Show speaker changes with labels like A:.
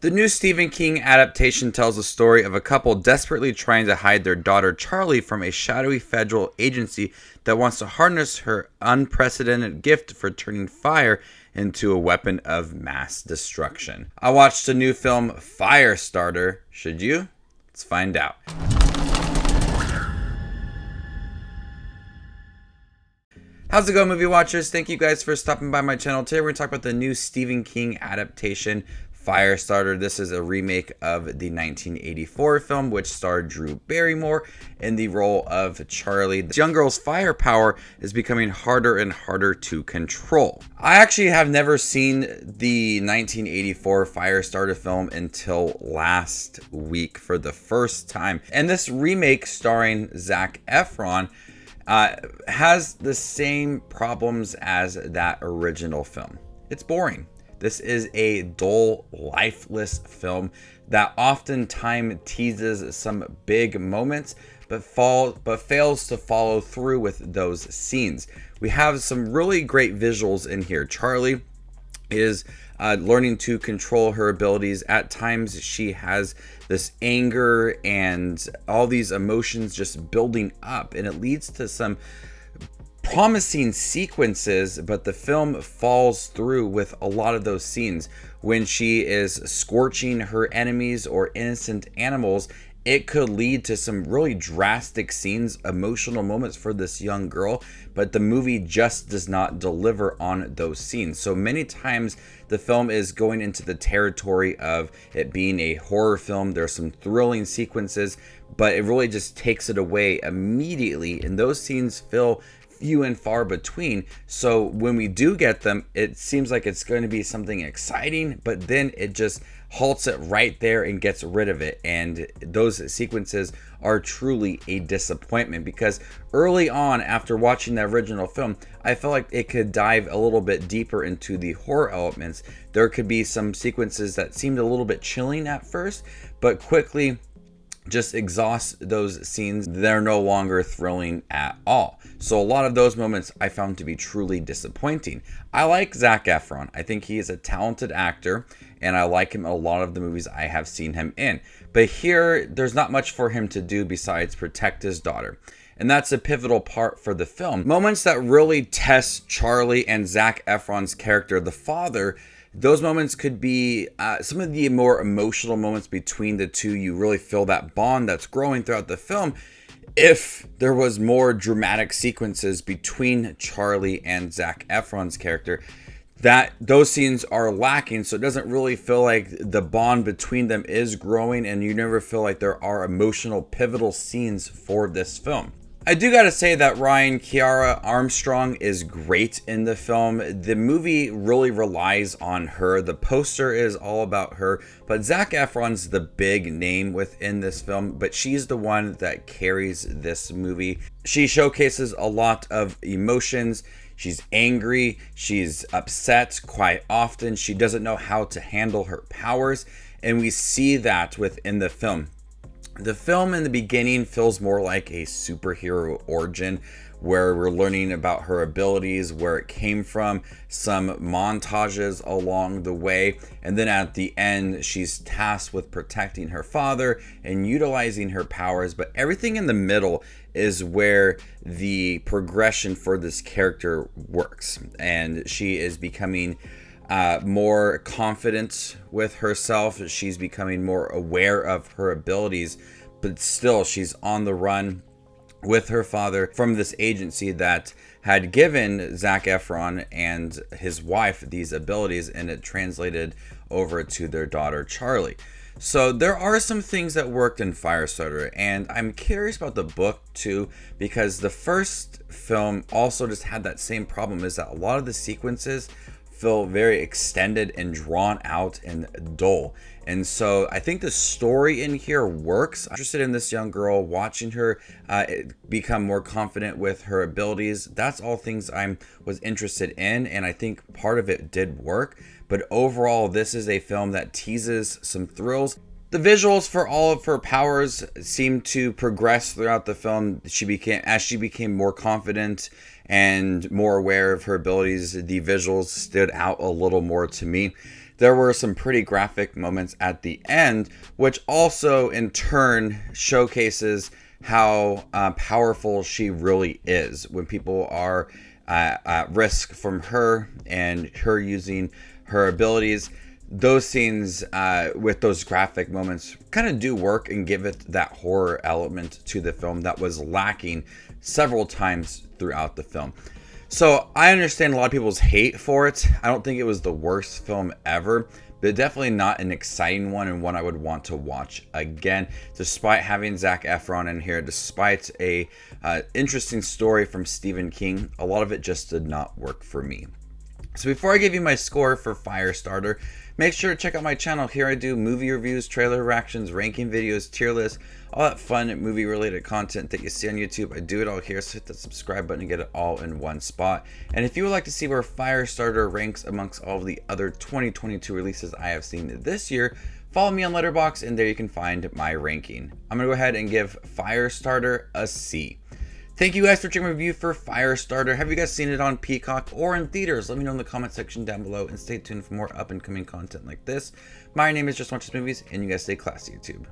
A: The new Stephen King adaptation tells the story of a couple desperately trying to hide their daughter Charlie from a shadowy federal agency that wants to harness her unprecedented gift for turning fire into a weapon of mass destruction. I watched the new film Firestarter. Should you? Let's find out. How's it going, movie watchers? Thank you guys for stopping by my channel. Today we're going to talk about the new Stephen King adaptation, Firestarter. This is a remake of the 1984 film, which starred Drew Barrymore in the role of Charlie. This young girl's firepower is becoming harder and harder to control. I actually have never seen the 1984 Firestarter film until last week for the first time. And this remake starring Zac Efron has the same problems as that original film. It's boring. This is a dull, lifeless film that oftentimes teases some big moments, but fails to follow through with those scenes. We have some really great visuals in here. Charlie is learning to control her abilities. At times she has this anger and all these emotions just building up, and it leads to some promising sequences, but the film falls through with a lot of those scenes. When she is scorching her enemies or innocent animals, it could lead to some really drastic scenes, emotional moments for this young girl, but the movie just does not deliver on those scenes. So many times the film is going into the territory of it being a horror film. There's some thrilling sequences, but it really just takes it away immediately, and those scenes feel few and far between. So when we do get them, it seems like it's going to be something exciting, but then it just halts it right there and gets rid of it. And those sequences are truly a disappointment, because early on, after watching the original film, I felt like it could dive a little bit deeper into the horror elements. There could be some sequences that seemed a little bit chilling at first, but quickly just exhaust those scenes. They're no longer thrilling at all. So a lot of those moments I found to be truly disappointing. I like Zac Efron. I think he is a talented actor, and I like him in a lot of the movies I have seen him in. But here, there's not much for him to do besides protect his daughter. And that's a pivotal part for the film. Moments that really test Charlie and Zac Efron's character, the father, those moments could be some of the more emotional moments between the two. You really feel that bond that's growing throughout the film. If there was more dramatic sequences between Charlie and Zac Efron's character, that those scenes are lacking, so it doesn't really feel like the bond between them is growing, and you never feel like there are emotional pivotal scenes for this film. I do gotta say that Kiara Armstrong is great in the film. The movie really relies on her. The poster is all about her, but Zac Efron's the big name within this film, but she's the one that carries this movie. She showcases a lot of emotions. She's angry, she's upset quite often. She doesn't know how to handle her powers, and we see that within the film. The film in the beginning feels more like a superhero origin, where we're learning about her abilities, where it came from, some montages along the way, and then at the end she's tasked with protecting her father and utilizing her powers. But everything in the middle is where the progression for this character works, and she is becoming more confident with herself. She's becoming more aware of her abilities, but still she's on the run with her father from this agency that had given Zac Efron and his wife these abilities, and it translated over to their daughter Charlie. So there are some things that worked in Firestarter, and I'm curious about the book too, because the first film also just had that same problem, is that a lot of the sequences feel very extended and drawn out and dull. And so I think the story in here works. I'm interested in this young girl, watching her become more confident with her abilities. That's all things I was interested in, and I think part of it did work. But overall, this is a film that teases some thrills. The visuals for all of her powers seem to progress throughout the film. As she became more confident and more aware of her abilities, the visuals stood out a little more to me. there were some pretty graphic moments at the end, which also in turn showcases how powerful she really is when people are at risk from her and her using her abilities. Those scenes with those graphic moments kind of do work and give it that horror element to the film that was lacking several times throughout the film. So I understand a lot of people's hate for it. I don't think it was the worst film ever, but definitely not an exciting one and one I would want to watch again. Despite having Zac Efron in here, despite a interesting story from Stephen King, a lot of it just did not work for me. So before I give you my score for Firestarter, make sure to check out my channel. Here I do movie reviews, trailer reactions, ranking videos, tier lists, all that fun movie related content that you see on YouTube. I do it all here, so hit the subscribe button and get it all in one spot. And if you would like to see where Firestarter ranks amongst all of the other 2022 releases I have seen this year, follow me on Letterboxd and there you can find my ranking. I'm going to go ahead and give Firestarter a C. Thank you guys for checking my review for Firestarter. Have you guys seen it on Peacock or in theaters? Let me know in the comment section down below and stay tuned for more up and coming content like this. My name is Just Watches Movies and you guys stay classy, YouTube.